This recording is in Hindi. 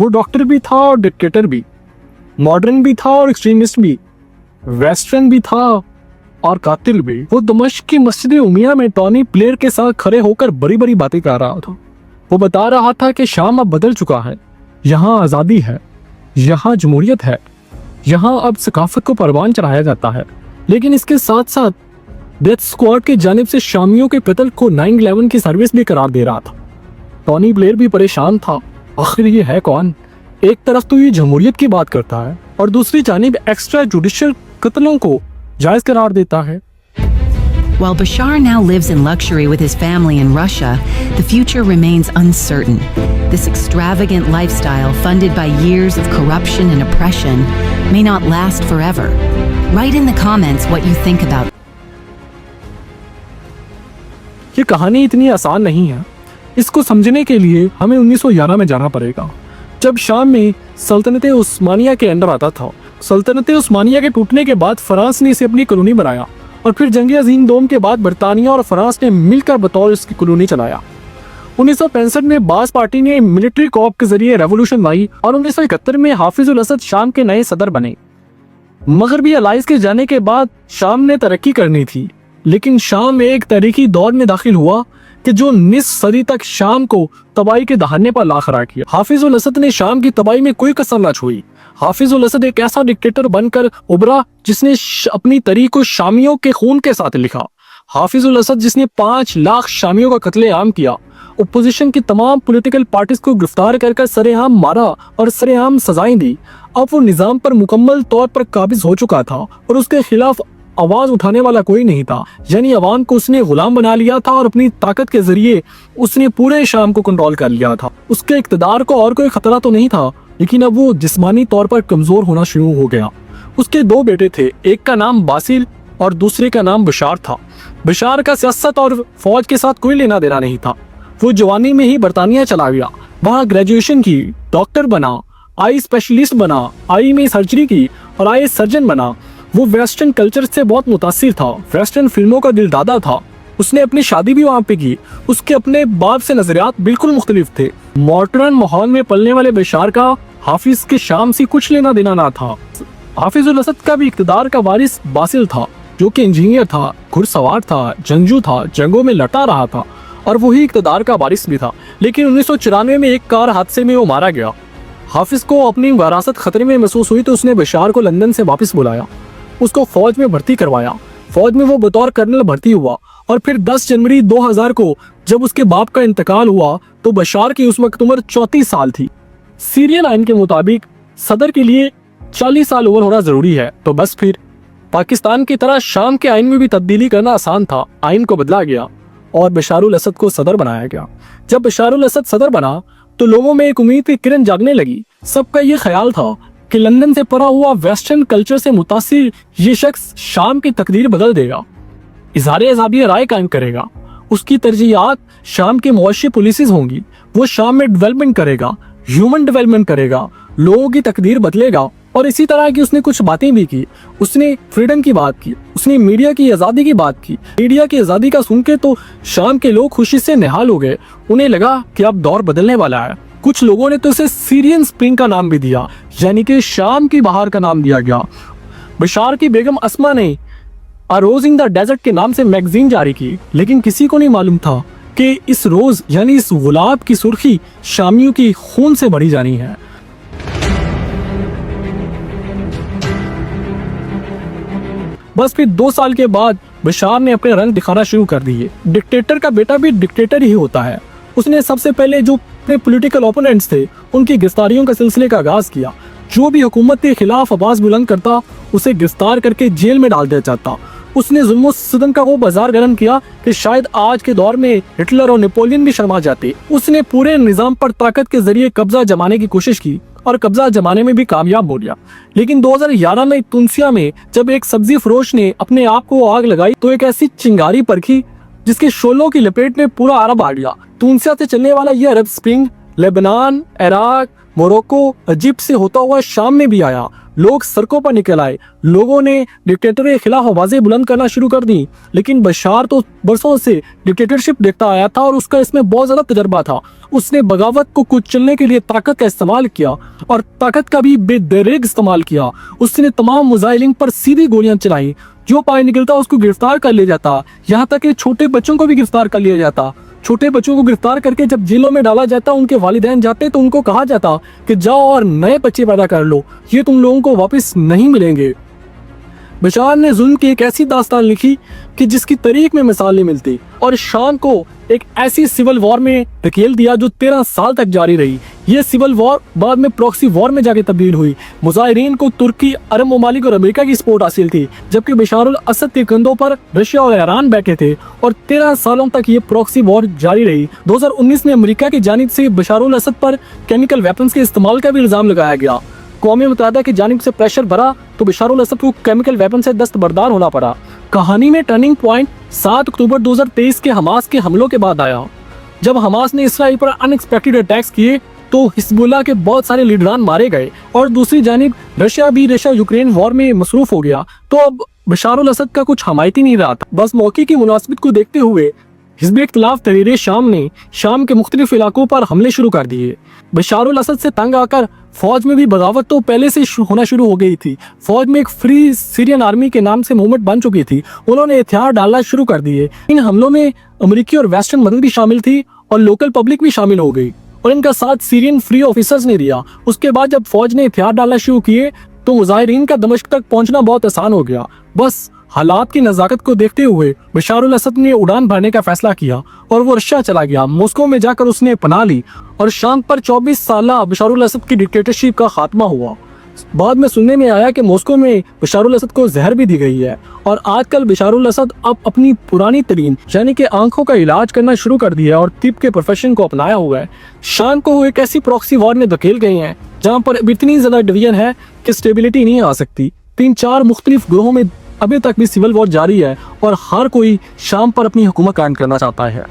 वो डॉक्टर भी था और डिक्टेटर भी, मॉडर्न भी था और एक्सट्रीमिस्ट भी, वेस्टर्न भी था और कातिल भी। वो दमिश्क की मस्जिद उमिया में टॉनी ब्लेयर के साथ खड़े होकर बड़ी बड़ी बातें कर रहा था। वो बता रहा था कि शाम अब बदल चुका है, यहाँ आज़ादी है, यहाँ जमहूरियत है, यहाँ अब सकाफत को परवान चढ़ाया जाता है। लेकिन इसके साथ साथ डेथ स्क्वाड की जानिब से शामियों के कत्ल को 9/11 की सर्विस भी करार दे रहा था। टॉनी ब्लेयर भी परेशान था, आखिर ये है कौन? एक तरफ तो ये जमहूरियत की बात करता है और दूसरी जानिब एक्स्ट्रा जुडिशियल कत्लों को जायज करार देता है। While Bashar now lives in luxury with his family in Russia, the future remains uncertain. This extravagant lifestyle, funded by years of corruption and oppression, may not last forever. Write in the comments what you think about it. ये कहानी इतनी आसान नहीं है। इसको समझने के लिए हमें 1911 में जाना पड़ेगा, जब शाम में सल्तनत उस्मानिया के अंडर आता था। सल्तनत उस्मानिया के टूटने के बाद फ्रांस ने इसे अपनी कॉलोनी बनाया और फिर जंग अज़ीम दोम के बाद बरतानिया और फ्रांस ने मिलकर बतौर इसकी कॉलोनी चलाया। 1965 में बास पार्टी ने मिलिट्री कॉप के जरिए रेवोल्यूशन लाई और 1971 में हाफिजुल असद शाम के नए सदर बने। मगरबी अलाइज के जाने के बाद शाम ने तरक्की करनी थी, लेकिन शाम एक तारीखी दौर में दाखिल हुआ कि जो निस सदी तक शाम को तबाही के दहाने पर ला खड़ा किया। हाफिजुल असद ने शाम की तबाही में कोई कसर न छोड़ी। हाफिजुल असद एक ऐसा डिक्टेटर बनकर उभरा जिसने अपनी तरीक को शामियों के खून के साथ लिखा। हाफिजुल असद जिसने 5 लाख शामियों का कत्लेआम किया, ओपोजिशन की तमाम पॉलिटिकल पार्टीज को गिरफ्तार कर सरेआम मारा और सरेआम सजाएं दी। अब वो निजाम पर मुकम्मल तौर पर काबिज हो चुका था और उसके खिलाफ आवाज उठाने वाला कोई नहीं था। यानी अवाम को उसने गुलाम बना लिया था और अपनी ताकत के जरिए उसने पूरे शाम को कंट्रोल कर लिया था। उसके इक़्तिदार को और कोई खतरा तो नहीं था, लेकिन अब वो जिस्मानी तौर पर कमजोर होना शुरू हो गया। उसके 2 बेटे थे, एक का नाम बासिल और दूसरे का नाम बशार था। बशार का सियासत और फौज के साथ कोई लेना देना नहीं था। वो जवानी में ही बरतानिया चला गया, वहाँ ग्रेजुएशन की, डॉक्टर बना, आई स्पेशलिस्ट बना, आई में सर्जरी की और आई सर्जन बना। वो वेस्टर्न कल्चर से बहुत मुतासिर था, वेस्टर्न फिल्मों का दिलदादा था। उसने अपनी शादी भी वहाँ पे की। उसके अपने बाप से नजरियात बिल्कुल मुख्तलिफ थे। मॉडर्न माहौल में पलने वाले बशार का हाफिज के शाम से कुछ लेना देना ना था। हाफिजुल असद का भी इक़्तिदार का वारिस बासिल था, जो कि इंजीनियर था, घुड़सवार था, जंगजू था, जंगों में लटा रहा था और वही इक़्तिदार का वारिस भी था। लेकिन 1994 में एक कार हादसे में वो मारा गया। हाफिज को अपनी विरासत खतरे में महसूस हुई तो उसने बशार को लंदन से वापस बुलाया, उसको फौज में भर्ती करवाया। फौज में वो बतौर कर्नल भर्ती हुआ और फिर 10 जनवरी 2000 को जब उसके बाप का इंतकाल हुआ तो बशार की उस वक्त उम्र 34 साल थी। सीरियन आइन के मुताबिक सदर के लिए 40 साल उम्र होना जरूरी है। तो बस फिर पाकिस्तान की तरह शाम के आइन में भी तब्दीली करना आसान था। आइन को बदला गया और बशारुल असद को सदर बनाया गया। जब बशारुल असद सदर बना तो लोगों में एक उम्मीद की किरण जागने लगी। सबका ये ख्याल था कि लंदन से पढ़ा हुआ वेस्टर्न कल्चर से मुतासिर ये शख्स शाम की तकदीर बदल देगा, इज़हार आज़ादी राय कायम करेगा। उसकी तरजीहात शाम के मुआशी पॉलिसीज होंगी। वो शाम में डेवलपमेंट करेगा, ह्यूमन डेवलपमेंट करेगा, लोगों की तकदीर बदलेगा। और इसी तरह की उसने कुछ बातें भी की। उसने फ्रीडम की बात की, उसने मीडिया की आज़ादी की बात की। मीडिया की आज़ादी का सुन के तो शाम के लोग खुशी से निहाल हो गए। उन्हें लगा कि अब दौर बदलने वाला है। कुछ लोगों ने तो इसे सीरियन स्प्रिंग का नाम भी दिया, यानी कि शाम की बहार का नाम दिया गया। बशार की बेगम अस्मा ने अ रोज इन द डेजर्ट के नाम से मैगजीन जारी की, लेकिन किसी को नहीं मालूम था कि इस रोज यानी इस गुलाब की सुर्खी शामियों की खून से भरी जानी है। बस फिर 2 साल के बाद बशार ने अपने रंग दिखाना शुरू कर दिए। डिक्टेटर का बेटा भी डिक्टेटर ही होता है। उसने सबसे पहले जो अपने पॉलिटिकल ओपोनेंट्स थे उनकी गिरफ्तारियों का सिलसिले का आगाज किया। जो भी हुकूमत के खिलाफ आवाज बुलंद करता उसे गिरफ्तार करके जेल में डाल दिया जाता। उसने जुल्म सितम का वो बाजार गर्म किया कि शायद आज के दौर में हिटलर और नेपोलियन भी शर्मा जाते। उसने पूरे निजाम पर ताकत के जरिए कब्जा जमाने की कोशिश की और कब्जा जमाने में भी कामयाब हो गया। लेकिन 2011 में तुनिसिया में जब एक सब्जी फरोश ने अपने आप को आग लगाई तो एक ऐसी चिंगारी परखी जिसके शोलों की लपेट में पूरा अरब आ गया। तुनिसिया से चलने वाला यह Arab spring Lebanon, Iraq, Morocco Egypt से होता हुआ शाम में भी आया। लोग सड़कों पर निकल आए, लोगों ने डिक्टेटर के खिलाफ आवाजें बुलंद करना शुरू कर दी। लेकिन बशार तो बरसों से डिक्टेटरशिप देखता आया था और उसका इसमें बहुत ज्यादा तजर्बा था। उसने बगावत को कुचलने के लिए ताकत का इस्तेमाल किया और ताकत का भी बेदरेग इस्तेमाल किया। उसने तमाम मुजाहिदीन पर सीधी गोलियां चलाई, जो पाए निकलता उसको गिरफ्तार कर लिया जाता। यहाँ तक कि छोटे बच्चों को भी गिरफ्तार कर लिया जाता। छोटे बच्चों को गिरफ्तार करके जब जेलों में डाला जाता, उनके वालिदैन जाते तो उनको कहा जाता कि जाओ और नए बच्चे पैदा कर लो, ये तुम लोगों को वापस नहीं मिलेंगे। बशार ने जुल्म की एक ऐसी दास्तान लिखी कि जिसकी तारीख में मिसाल नहीं मिलती, और शाम को एक ऐसी सिविल वॉर में धकेल दिया जो 13 साल तक जारी रही। यह सिविल वॉर बाद में प्रॉक्सी वॉर में जाके तब्दील हुई। मुजाहिरीन को तुर्की, अरब ममालिक और अमेरिका की सपोर्ट हासिल थी, जबकि बशारुल असद के कंधों पर रशिया और ईरान बैठे थे, और 13 सालों तक ये प्रॉक्सी वॉर जारी रही। 2019 में अमेरिका की जानिब से बशारुल असद पर केमिकल वेपन्स के इस्तेमाल का भी इल्जाम लगाया गया। कौमी मुत्तहिदा की जानिब से प्रेशर बढ़ा तो बशारुल असद को केमिकल वेपन से दस्तबरदार होना पड़ा। कहानी में टर्निंग पॉइंट 7 अक्टूबर 2023 के हमास के हमलों के बाद आया। जब हमास ने इसराइल पर अनएक्सपेक्टेड अटैक्स किए तो हिजबुल्लाह के बहुत सारे लीडरान मारे गए, और दूसरी जानिब रशिया यूक्रेन वॉर में मसरूफ हो गया। तो अब बशारुल असद का कुछ हमायती नहीं रहा था। बस मौके की मुनासिबत को देखते हुए हिज़्ब इख्तिलाफ तहरीर शाम ने शाम के मुख्तलिफ इलाकों पर हमले शुरू कर दिए। बशारुल असद से तंग आकर फौज में भी बगावत तो पहले से होना शुरू हो गई थी। फौज में एक फ्री सीरियन आर्मी के नाम से मूवमेंट बन चुकी थी। उन्होंने हथियार डालना शुरू कर दिए। इन हमलों में अमेरिकी और वेस्टर्न मदद भी शामिल थी और लोकल पब्लिक भी शामिल हो गई, और इनका साथ सीरियन फ्री ऑफिसर्स ने दिया। उसके बाद जब फौज ने हथियार डालना शुरू किए तो मुजाहिरीन का दमिश्क तक पहुंचना बहुत आसान हो गया। बस हालात की नज़ाकत को देखते हुए बशारुल असद ने उड़ान भरने का फैसला किया और वो रशिया चला गया। मॉस्को में जाकर उसने पनाह ली और शाम पर 24 साल बशारुल असद की डिक्टेटरशिप का खात्मा हुआ। बाद में सुनने में आया कि मॉस्को में बशारुल असद को जहर भी दी गई है, और आजकल बशारुल असद अब अपनी पुरानी तरीन यानी कि आंखों का इलाज करना शुरू कर दिया और तिब के प्रोफेशन को अपनाया हुआ है। शाम को एक ऐसी प्रॉक्सी वॉर में धकेल गए हैं जहाँ पर इतनी ज्यादा डिवीजन है कि स्टेबिलिटी नहीं आ सकती। 3-4 मुख्तलिफ ग्रोहों में अभी तक भी सिविल वॉर जारी है और हर कोई शाम पर अपनी हुकूमत कायम करना चाहता है।